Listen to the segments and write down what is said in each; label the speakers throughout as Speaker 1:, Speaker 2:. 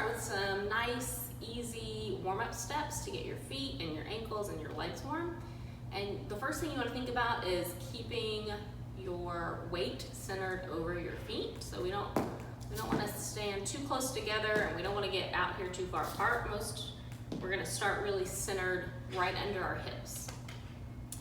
Speaker 1: start with some nice, easy warm-up steps to get your feet and your ankles and your legs warm. And the first thing you want to think about is keeping your weight centered over your feet. So we don't want to stand too close together, and we don't want to get out here too far apart. We're going to start really centered right under our hips.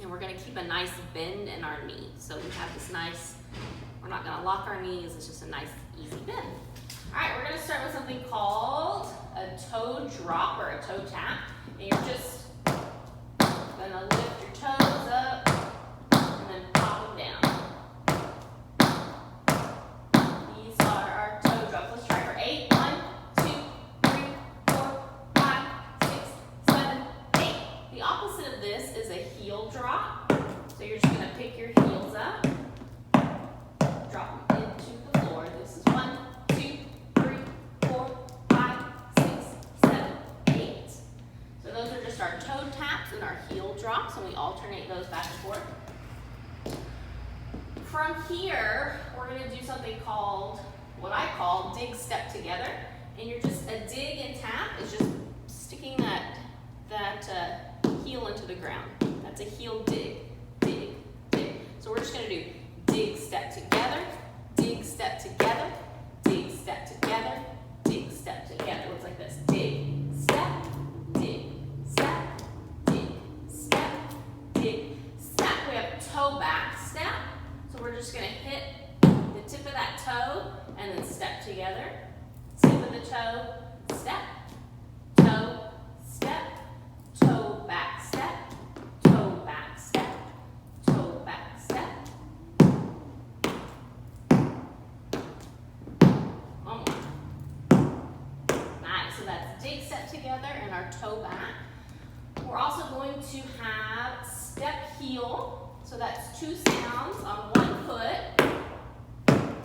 Speaker 1: And we're going to keep a nice bend in our knee. So we have this nice, we're not going to lock our knees, it's just a nice easy bend. All right, we're going to start with something called a toe drop or a toe tap. And you're just going to lift your toes up and then pop them down. These are our toe drops. Let's try for 8. 1, 2, 3, 4, 5, 6, 7, 8. The opposite of this is a heel drop. So you're just going to pick your heels up, drop them into the floor. This is 1, 2, 3, 4, 5, 6, 7, 8. So those are just our toe taps and our heel drops, and we alternate those back and forth. From here, we're going to do something called, what I call dig step together. And you're just, a dig and tap is just sticking that heel into the ground. That's a heel dig, dig, dig. So we're just going to do dig step together, dig step together, dig step together, dig step together. It looks like this. Dig, step, dig, step, dig, step, dig, step. We have toe back step. So we're just going to hit the tip of that toe and then step together. Tip of the toe, step, toe, step, toe back step, toe back step, toe back step. One more. Nice, so that's dig step together and our toe back. We're also going to have step heel. So that's 2 sounds on 1 foot.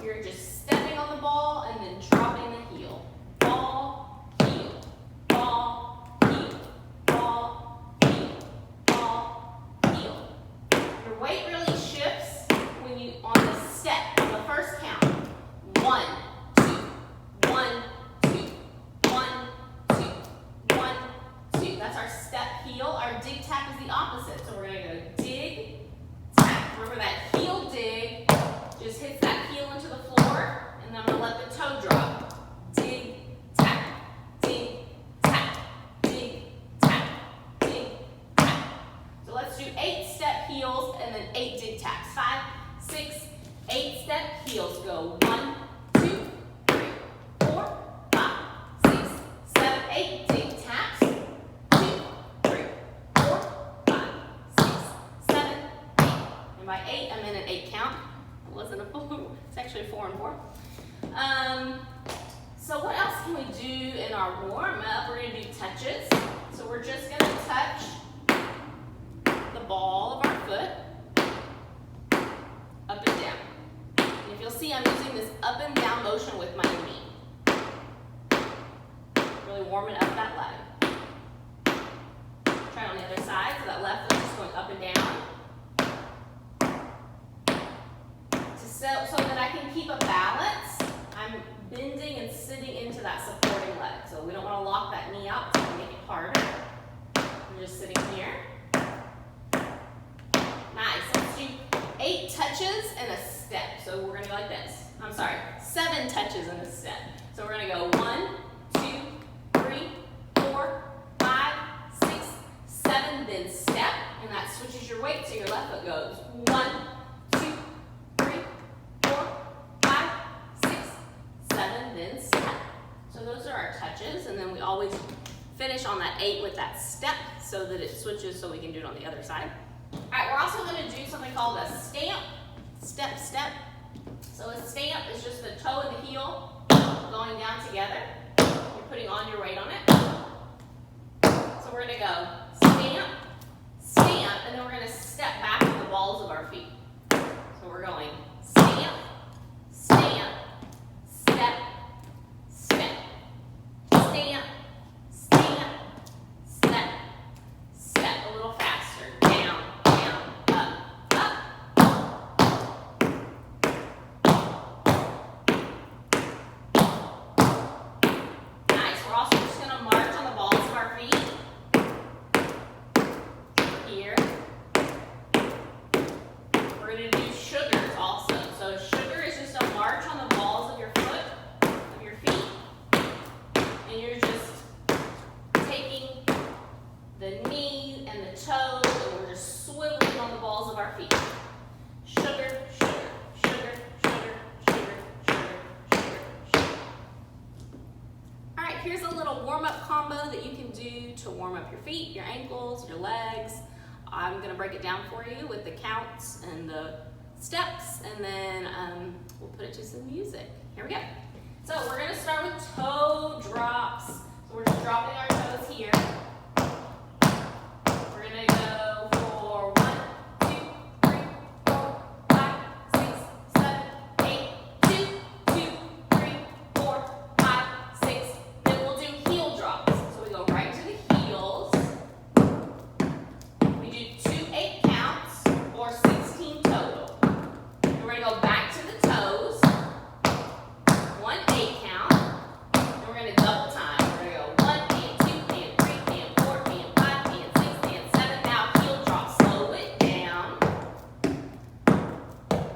Speaker 1: You're just stepping on the ball and then dropping the heel. Ball, heel, ball, heel, ball, heel, ball, heel. Your weight really shifts when you, on the step, on the first count. 1, 2, 1, 2, 1, 2, 1, 2. That's our step heel. Our dig tap is the opposite. So we're going to go dig, tap. Remember that heel dig just hits that heel into the floor, and then I'm going to let the toe drop. Dig, tap, dig, tap, dig, tap, dig, tap. So let's do 8 step heels and then 8 dig taps. 5, 6, 8 step heels. Go 1, 2, 3, 4, 5, 6, 7, 8 dig taps. 2, 3, 4, 5, 6, 7, 8. And by 8, I'm in an 8 count. It wasn't a 4, it's actually a 4 and 4. So what else can we do in our warm-up? We're going to do touches. So we're just going to touch the ball of our foot up and down. And if you'll see, I'm using this up and down motion with my knee. Really warming up that leg. Try it on the other side. So that left foot is going up and down. So that I can keep a balance, I'm bending and sitting into that supporting leg. So we don't want to lock that knee out, it's going to make it harder. I'm just sitting here. Nice. Let's do 8 touches and a step. So we're going to go like this. 7 touches and a step. So we're going to go 1, 2, 3, 4, 5, 6, 7, then step. And that switches your weight, so your left foot goes 1, 2, 3, 4, 5, 6, 7, then step. So those are our touches, and then we always finish on that 8 with that step so that it switches so we can do it on the other side. All right, we're also going to do something called a stamp, step, step. So a stamp is just the toe and the heel going down together. You're putting all your weight on it. So we're going to go stamp, stamp, and then we're going to step back with the balls of our feet. So we're going stamp, stamp, step, step, stamp, stamp, step, step. A little faster. Down, down, up, up. Nice. We're of our feet. Sugar, sugar, sugar, sugar, sugar, sugar, sugar, sugar. All right, here's a little warm-up combo that you can do to warm up your feet, your ankles, your legs. I'm gonna break it down for you with the counts and the steps, and then we'll put it to some music. Here we go. So we're gonna start with toe drops. So we're just dropping our toes here. We're gonna go for 1, 2, 3, 4, 5, 6, 7, 8, 2, 2, 3, 4, 5, 6. Then we'll do heel drops. So we go right to the heels. We do 2 8 counts or 16 total. And we're gonna go back to the toes. 1 8 count. And we're gonna double time. We're gonna go 1 and 2 and 3 and 4 and 5 and 6 and 7. Now heel drop. Slow it down.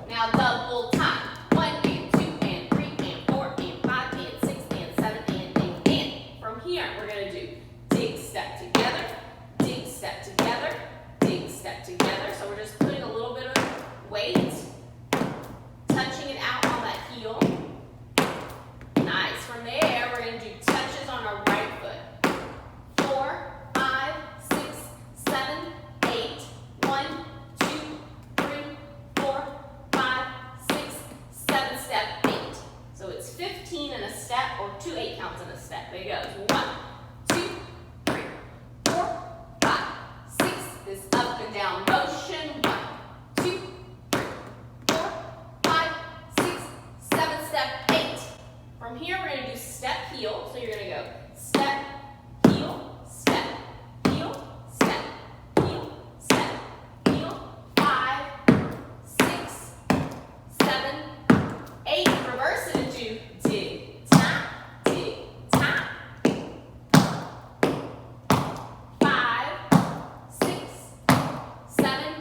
Speaker 1: Now double time. 1 and 2 and 3 and 4 and 5 and 6 and 7 and 8 and. From here, we're gonna do dig, step together, dig, step together, dig, step together. So we're just putting a little bit of weight, touching it out on that heel. Nice. From there, we're going to do touches on our right foot. 4, 5, 6, 7, 8. 1, 2, 3, 4, 5, 6, 7. Step 8. So it's 15 in a step or 2 8 counts in a step. There it goes. 1, 2, 3, 4, 5, 6. This up and down motion. 1, 2, 3, 4, 5, 6, 7. Step 8. From here, we're going to do step heel. So you're going to go step, heel, step, heel, step, heel, step, heel. 5, 6, 7, 8. Reverse it and do dig, tap, dig, tap. 5, 6, 7,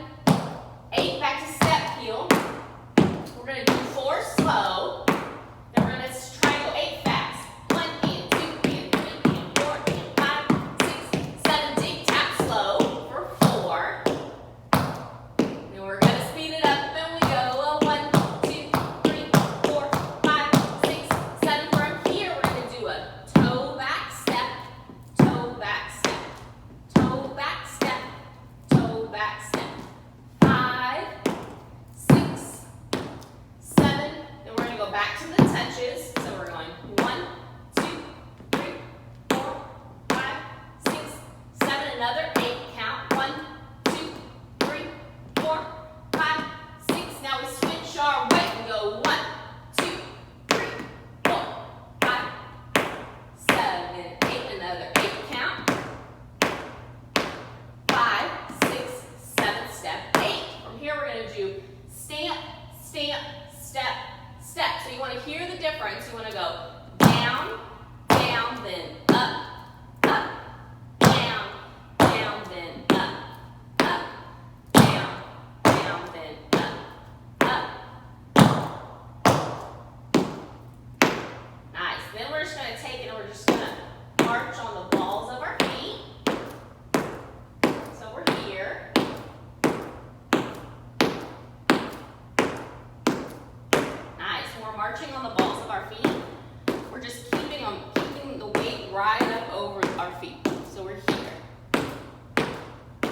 Speaker 1: 8. Back to step heel. We're going to do 4 slow. Then we're going to try to go 8 fast. 1 and 2 and 3 and 4 and 5, 6, 7. Dig, tap slow for 4. Then we're going to speed it up and we go 1, 2, 3, 4, 5, 6, 7. From here, we're going to do a toe back step, toe back step, toe back step, toe back step. 5, 6, 7. Then we're going to go back to the touches. So we're going 1, 2, 3, 4, 5, 6, 7. Another 8 count. 1, 2, 3, 4, 5, 6. Now we switch our weight and go 1, 2, 3, 4, 5, 7, 8. Another 8 count. 5, 6, 7. Step 8. From here, we're going to do stamp, stamp, step, step. So you want to hear the difference. You want to go down, down, then up, up, down, down, then up, up, down, down, then up, up. Nice. Then we're just going to take it and we're just going to march on the balls of our feet. So we're here. Nice. When we're marching on the balls of our feet, we're just keeping the weight right up over our feet. So we're here.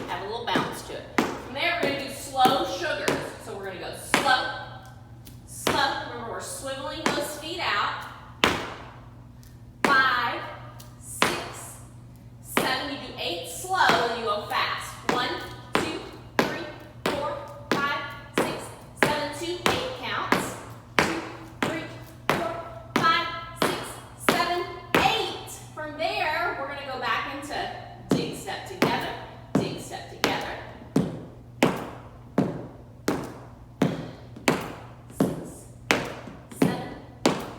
Speaker 1: Have a little bounce to it. From there, we're going to do slow sugars. So we're going to go slow, slow. Remember, we're swiveling those feet out. 5, 6, 7. You do 8 slow and you go fast. 1, 2, 3, 4, 5, 6, 7, 2, 8 counts. 2, 3, 4, 5, 6, 7, 8. From there, we're going to go back into dig, step together, dig, step together. 6, 7,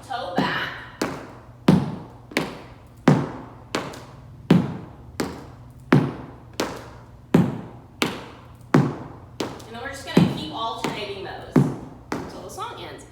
Speaker 1: toe back. And then we're just going to keep alternating those until the song ends.